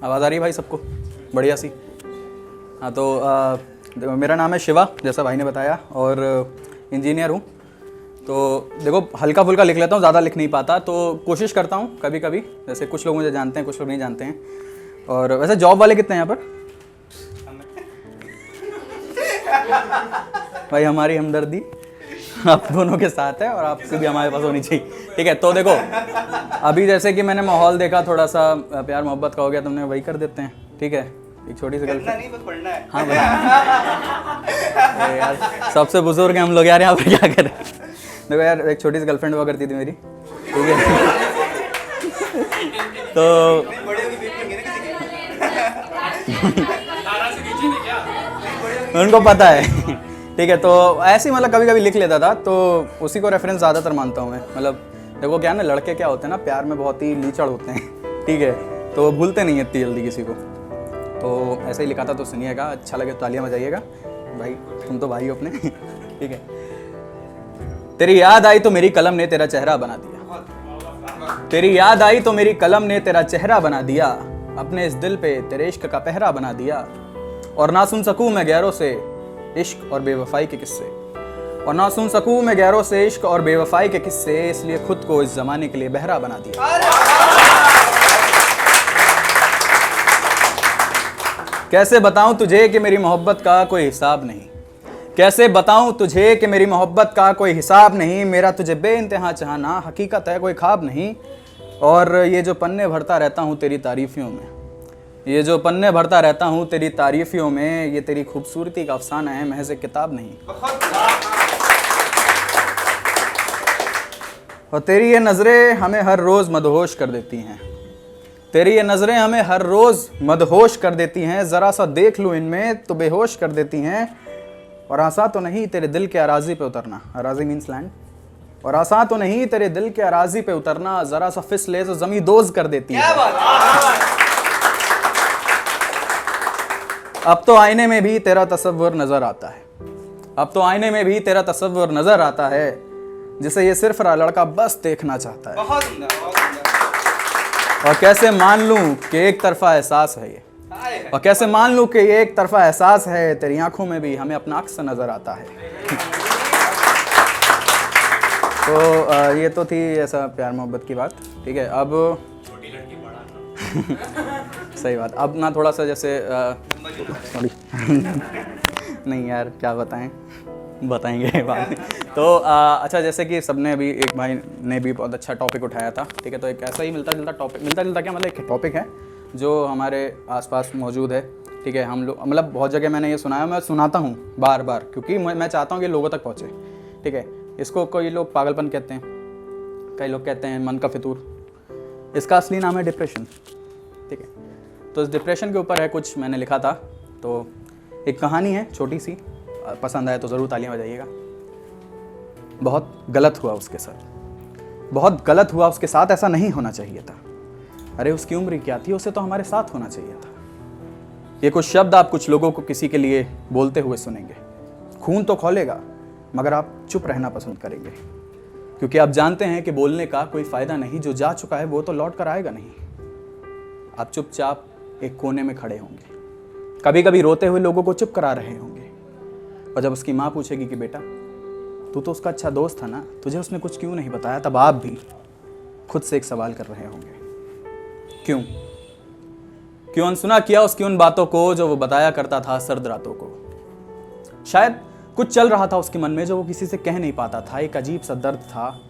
आवाज़ आ रही है भाई सबको? बढ़िया सी। हाँ तो मेरा नाम है शिवा, जैसा भाई ने बताया, और इंजीनियर हूँ। तो देखो हल्का फुल्का लिख लेता हूँ, ज़्यादा लिख नहीं पाता, तो कोशिश करता हूँ कभी कभी। जैसे कुछ लोग मुझे जानते हैं, कुछ लोग नहीं जानते हैं। और वैसे जॉब वाले कितने हैं यहाँ पर? भाई हमारी हमदर्दी आप दोनों के साथ है और आपसे भी हमारे पास होनी चाहिए, ठीक है। तो देखो अभी जैसे कि मैंने माहौल देखा, थोड़ा सा प्यार मोहब्बत का हो गया, तुमने वही कर देते हैं, ठीक है। एक छोटी सी गर्लफ्रेंड, हाँ भाई यार सबसे बुजुर्ग हैं हम लोग यार, यहाँ पर क्या करें। देखो यार एक छोटी सी गर्लफ्रेंड हुआ करती थी मेरी, ठीक है। तो उनको पता है, ठीक है। तो ऐसे ही मतलब कभी कभी लिख लेता था, तो उसी को रेफरेंस ज़्यादातर मानता हूँ मैं। मतलब देखो क्या ना, लड़के क्या होते हैं ना, प्यार में बहुत ही लीचड़ होते हैं, ठीक है। तो भूलते नहीं है इतनी जल्दी किसी को। तो ऐसे ही लिखा था, तो सुनिएगा, अच्छा लगे तो तालियां बजाइएगा भाई, तुम तो भाई हो अपने, ठीक है। तेरी याद आई तो मेरी कलम ने तेरा चेहरा बना दिया, तेरी याद आई तो मेरी कलम ने तेरा चेहरा बना दिया, अपने इस दिल पे तेरे इश्क का पहरा बना दिया। और ना सुन सकूं मैं गैरों से इश्क और बेवफाई के किस्से, और ना सुन सकूं मैं गैरों से इश्क और बेवफाई के किस्से, इसलिए खुद को इस जमाने के लिए बहरा बना दिया। कैसे बताऊं तुझे कि मेरी मोहब्बत का कोई हिसाब नहीं, कैसे बताऊं तुझे कि मेरी मोहब्बत का कोई हिसाब नहीं, मेरा तुझे बेइंतहा चाहना हकीकत है कोई ख्वाब नहीं। और ये जो पन्ने भरता रहता हूँ तेरी तारीफियों में, ये जो पन्ने भरता रहता हूँ तेरी तारीफियों में, ये तेरी खूबसूरती का अफसाना है महज एक किताब नहीं। और तेरी ये नज़रें हमें हर रोज़ मदहोश कर देती हैं, तेरी ये नज़रें हमें हर रोज़ मदहोश कर देती हैं, ज़रा सा देख लूँ इनमें तो बेहोश कर देती हैं। और आसान तो नहीं तेरे दिल के अराज़ी पे उतरना, अराज़ी मीन्स लैंड, और आसान तो नहीं तेरे दिल के अराज़ी पे उतरना, ज़रा सा फिसले तो ज़मीं दोज़ कर देती है। अब तो आईने में भी तेरा तसव्वुर नज़र आता है, अब तो आईने में भी तेरा तसव्वुर नज़र आता है, जिसे ये सिर्फ लड़का बस देखना चाहता है। बहुत सुंदर, बहुत सुंदर। और कैसे मान लूं कि एक तरफा एहसास है ये, और कैसे मान लूं कि ये एक तरफा एहसास है, तेरी आंखों में भी हमें अपना अक्स नजर आता है। तो ये तो थी ऐसा प्यार मोहब्बत की बात, ठीक है। अब छोटी लड़की बड़ा सही बात। अब ना थोड़ा सा जैसे सॉरी नहीं यार क्या बताएं, बताएंगे बाद में। तो अच्छा, जैसे कि सबने अभी, एक भाई ने भी बहुत अच्छा टॉपिक उठाया था, ठीक है। तो एक ऐसा ही मिलता जुलता टॉपिक, मिलता जुलता क्या मतलब एक टॉपिक है जो हमारे आसपास मौजूद है, ठीक है। हम लोग मतलब बहुत जगह मैंने ये सुना है, मैं सुनाता हूँ बार बार, क्योंकि मैं चाहता हूँ कि लोगों तक पहुँचे, ठीक है। इसको कोई लोग पागलपन कहते हैं, कई लोग कहते हैं मन का फितूर, इसका असली नाम है डिप्रेशन, ठीक है। तो इस डिप्रेशन के ऊपर है कुछ मैंने लिखा था। तो एक कहानी है छोटी सी, पसंद आए तो ज़रूर तालियां बजाइएगा। बहुत गलत हुआ उसके साथ, बहुत गलत हुआ उसके साथ, ऐसा नहीं होना चाहिए था। अरे उसकी उम्र क्या थी, उसे तो हमारे साथ होना चाहिए था। ये कुछ शब्द आप कुछ लोगों को किसी के लिए बोलते हुए सुनेंगे, खून तो खौलेगा मगर आप चुप रहना पसंद करेंगे, क्योंकि आप जानते हैं कि बोलने का कोई फ़ायदा नहीं, जो जा चुका है वो तो लौट कर आएगा नहीं। आप चुपचाप एक कोने में खड़े होंगे, कभी कभी रोते हुए लोगों को चुप करा रहे होंगे, और जब उसकी माँ पूछेगी कि बेटा तू तो उसका अच्छा दोस्त था ना, तुझे उसने कुछ क्यों नहीं बताया, तब आप भी खुद से एक सवाल कर रहे होंगे, क्यों अनसुना किया उसकी उन बातों को जो वो बताया करता था सर्द रातों को। शायद कुछ चल रहा था उसके मन में जो वो किसी से कह नहीं पाता था, एक अजीब सा दर्द था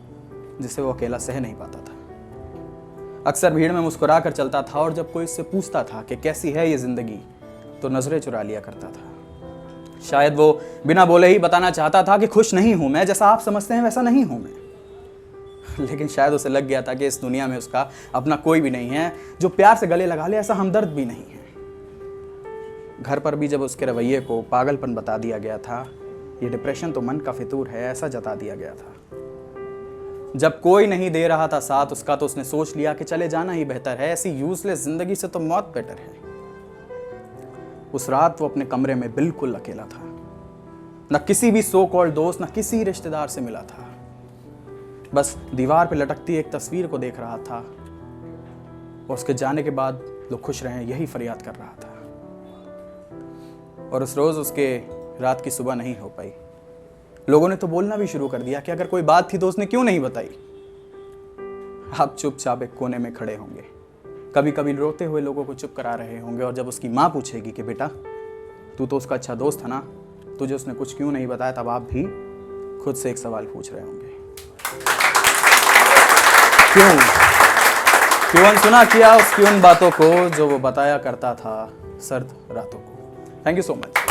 जिसे वो अकेला सह नहीं पाता था। अक्सर भीड़ में मुस्कुरा कर चलता था, और जब कोई इससे पूछता था कि कैसी है ये जिंदगी, तो नजरें चुरा लिया करता था। शायद वो बिना बोले ही बताना चाहता था कि खुश नहीं हूं मैं, जैसा आप समझते हैं वैसा नहीं हूं मैं। लेकिन शायद उसे लग गया था कि इस दुनिया में उसका अपना कोई भी नहीं है जो प्यार से गले लगा ले, ऐसा हमदर्द भी नहीं है। घर पर भी जब उसके रवैये को पागलपन बता दिया गया था, ये डिप्रेशन तो मन का फितूर है, ऐसा जता दिया गया था। जब कोई नहीं दे रहा था साथ उसका, तो उसने सोच लिया कि चले जाना ही बेहतर है, ऐसी यूजलेस जिंदगी से तो मौत बेटर है। उस रात वो अपने कमरे में बिल्कुल अकेला था, न किसी भी सो कॉल्ड दोस्त, न किसी रिश्तेदार से मिला था। बस दीवार पे लटकती एक तस्वीर को देख रहा था, और उसके जाने के बाद लोग खुश रहें, यही फरियाद कर रहा था। और उस रोज़ उसके रात की सुबह नहीं हो पाई। लोगों ने तो बोलना भी शुरू कर दिया कि अगर कोई बात थी तो उसने क्यों नहीं बताई। आप चुपचाप एक कोने में खड़े होंगे, कभी कभी रोते हुए लोगों को चुप करा रहे होंगे, और जब उसकी माँ पूछेगी कि बेटा तू तो उसका अच्छा दोस्त था ना, तुझे उसने कुछ क्यों नहीं बताया, तब आप भी खुद से एक सवाल पूछ रहे होंगे, क्यों अनसुना किया उसकी उन बातों को जो वो बताया करता था सर्द रातों को। Thank you so much.